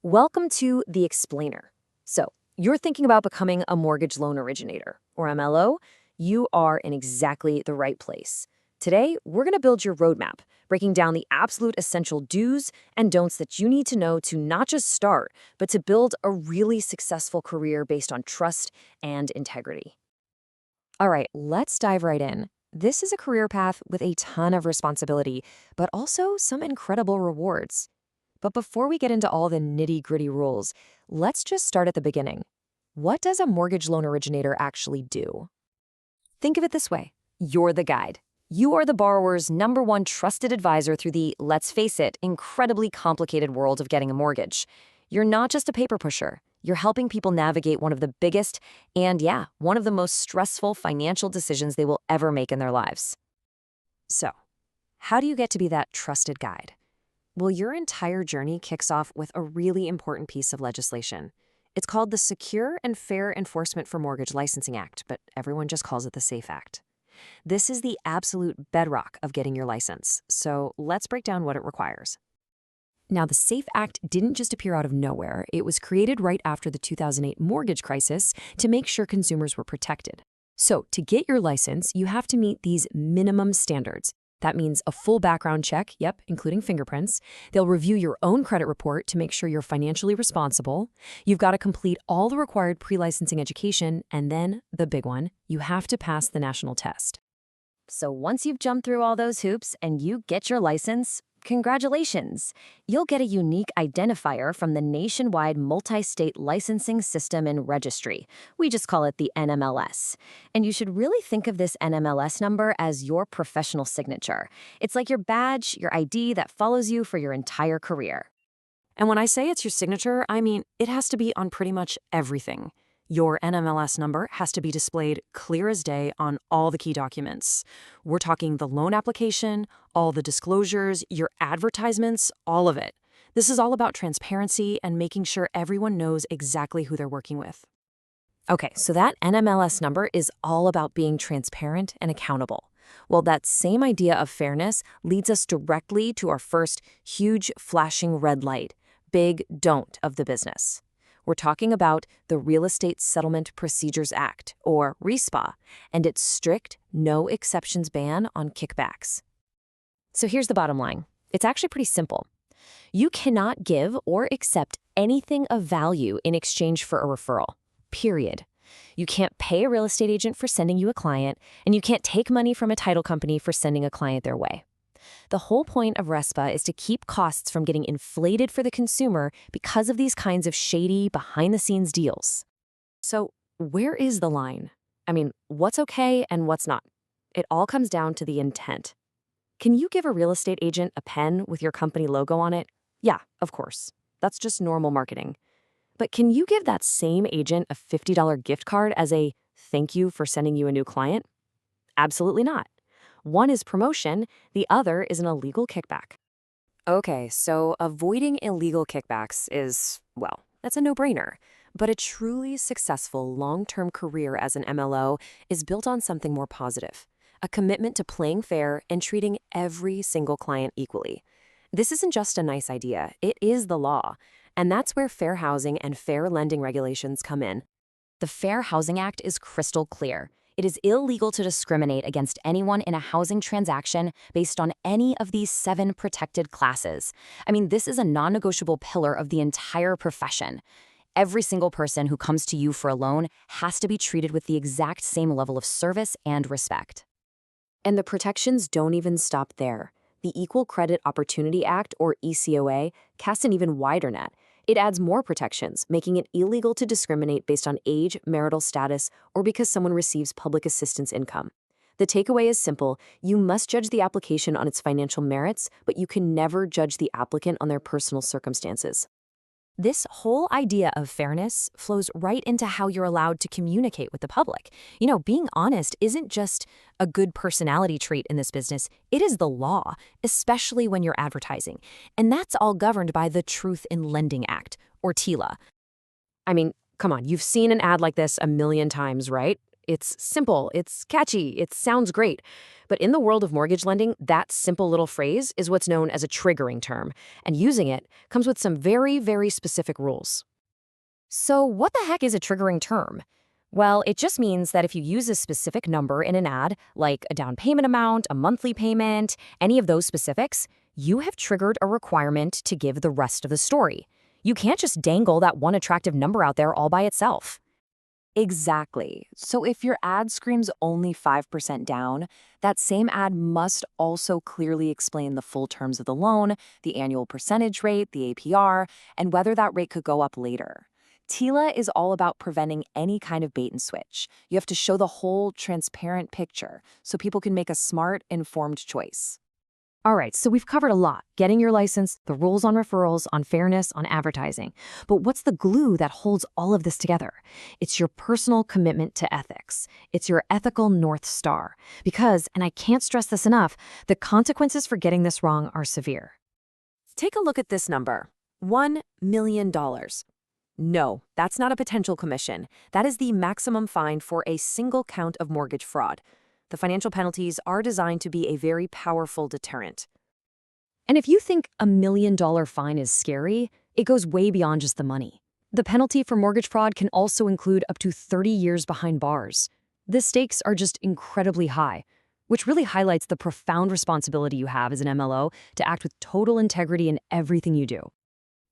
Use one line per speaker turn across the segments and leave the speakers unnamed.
Welcome to The Explainer. So, you're thinking about becoming a mortgage loan originator, or MLO? You are in exactly the right place. Today, we're going to build your roadmap, breaking down the absolute essential do's and don'ts that you need to know to not just start, but to build a really successful career based on trust and integrity. All right, let's dive right in. This is a career path with a ton of responsibility, but also some incredible rewards. But before we get into all the nitty-gritty rules, let's just start at the beginning. What does a mortgage loan originator actually do? Think of it this way. You're the guide. You are the borrower's number one trusted advisor through the, let's face it, incredibly complicated world of getting a mortgage. You're not just a paper pusher. You're helping people navigate one of the biggest and, yeah, one of the most stressful financial decisions they will ever make in their lives. So, how do you get to be that trusted guide? Well, your entire journey kicks off with a really important piece of legislation. It's called the Secure and Fair Enforcement for Mortgage Licensing Act, but everyone just calls it the SAFE Act. This is the absolute bedrock of getting your license, so let's break down what it requires. Now, the SAFE Act didn't just appear out of nowhere. It was created right after the 2008 mortgage crisis to make sure consumers were protected. So, to get your license, you have to meet these minimum standards. That means a full background check, yep, including fingerprints. They'll review your own credit report to make sure you're financially responsible. You've got to complete all the required pre-licensing education, and then, the big one, you have to pass the national test. So once you've jumped through all those hoops and you get your license, congratulations! You'll get a unique identifier from the nationwide multi-state licensing system and registry. We just call it the NMLS. And you should really think of this NMLS number as your professional signature. It's like your badge, your ID that follows you for your entire career. And when I say it's your signature, I mean it has to be on pretty much everything. Your NMLS number has to be displayed clear as day on all the key documents. We're talking the loan application, all the disclosures, your advertisements, all of it. This is all about transparency and making sure everyone knows exactly who they're working with. Okay, so that NMLS number is all about being transparent and accountable. Well, that same idea of fairness leads us directly to our first huge flashing red light, big don't of the business. We're talking about the Real Estate Settlement Procedures Act, or RESPA, and its strict no exceptions ban on kickbacks. So here's the bottom line. It's actually pretty simple. You cannot give or accept anything of value in exchange for a referral, period. You can't pay a real estate agent for sending you a client, and you can't take money from a title company for sending a client their way. The whole point of RESPA is to keep costs from getting inflated for the consumer because of these kinds of shady, behind-the-scenes deals. So, where is the line? I mean, what's okay and what's not? It all comes down to the intent. Can you give a real estate agent a pen with your company logo on it? Yeah, of course. That's just normal marketing. But can you give that same agent a $50 gift card as a thank you for sending you a new client? Absolutely not. One is promotion, the other is an illegal kickback. Okay, so avoiding illegal kickbacks is, well, that's a no-brainer. But a truly successful long-term career as an MLO is built on something more positive, a commitment to playing fair and treating every single client equally. This isn't just a nice idea, it is the law. And that's where fair housing and fair lending regulations come in. The Fair Housing Act is crystal clear. It is illegal to discriminate against anyone in a housing transaction based on any of these 7 protected classes. I mean, this is a non-negotiable pillar of the entire profession. Every single person who comes to you for a loan has to be treated with the exact same level of service and respect. And the protections don't even stop there. The Equal Credit Opportunity Act, or ECOA, casts an even wider net. It adds more protections, making it illegal to discriminate based on age, marital status, or because someone receives public assistance income. The takeaway is simple. You must judge the application on its financial merits, but you can never judge the applicant on their personal circumstances. This whole idea of fairness flows right into how you're allowed to communicate with the public. You know, being honest isn't just a good personality trait in this business, it is the law, especially when you're advertising. And that's all governed by the Truth in Lending Act, or TILA. I mean, come on, you've seen an ad like this a million times, right? It's simple, it's catchy, it sounds great. But in the world of mortgage lending, that simple little phrase is what's known as a triggering term, and using it comes with some very, very specific rules. So, what the heck is a triggering term? Well, it just means that if you use a specific number in an ad, like a down payment amount, a monthly payment, any of those specifics, you have triggered a requirement to give the rest of the story. You can't just dangle that one attractive number out there all by itself.
Exactly. So if your ad screams only 5% down, that same ad must also clearly explain the full terms of the loan, the annual percentage rate, the APR, and whether that rate could go up later. TILA is all about preventing any kind of bait and switch. You have to show the whole transparent picture so people can make a smart, informed choice.
All right, so we've covered a lot: getting your license, the rules on referrals, on fairness, on advertising. But what's the glue that holds all of this together? It's your personal commitment to ethics. It's your ethical North Star. Because, and I can't stress this enough, the consequences for getting this wrong are severe.
Take a look at this number, $1 million. No, that's not a potential commission. That is the maximum fine for a single count of mortgage fraud. The financial penalties are designed to be a very powerful deterrent.
And if you think $1 million fine is scary, it goes way beyond just the money. The penalty for mortgage fraud can also include up to 30 years behind bars. The stakes are just incredibly high, which really highlights the profound responsibility you have as an MLO to act with total integrity in everything you do.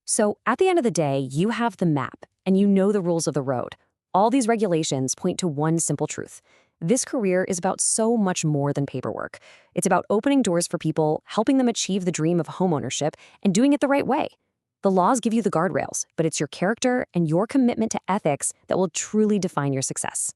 So at the end of the day, you have the map and you know the rules of the road. All these regulations point to one simple truth. This career is about so much more than paperwork. It's about opening doors for people, helping them achieve the dream of homeownership, and doing it the right way. The laws give you the guardrails, but it's your character and your commitment to ethics that will truly define your success.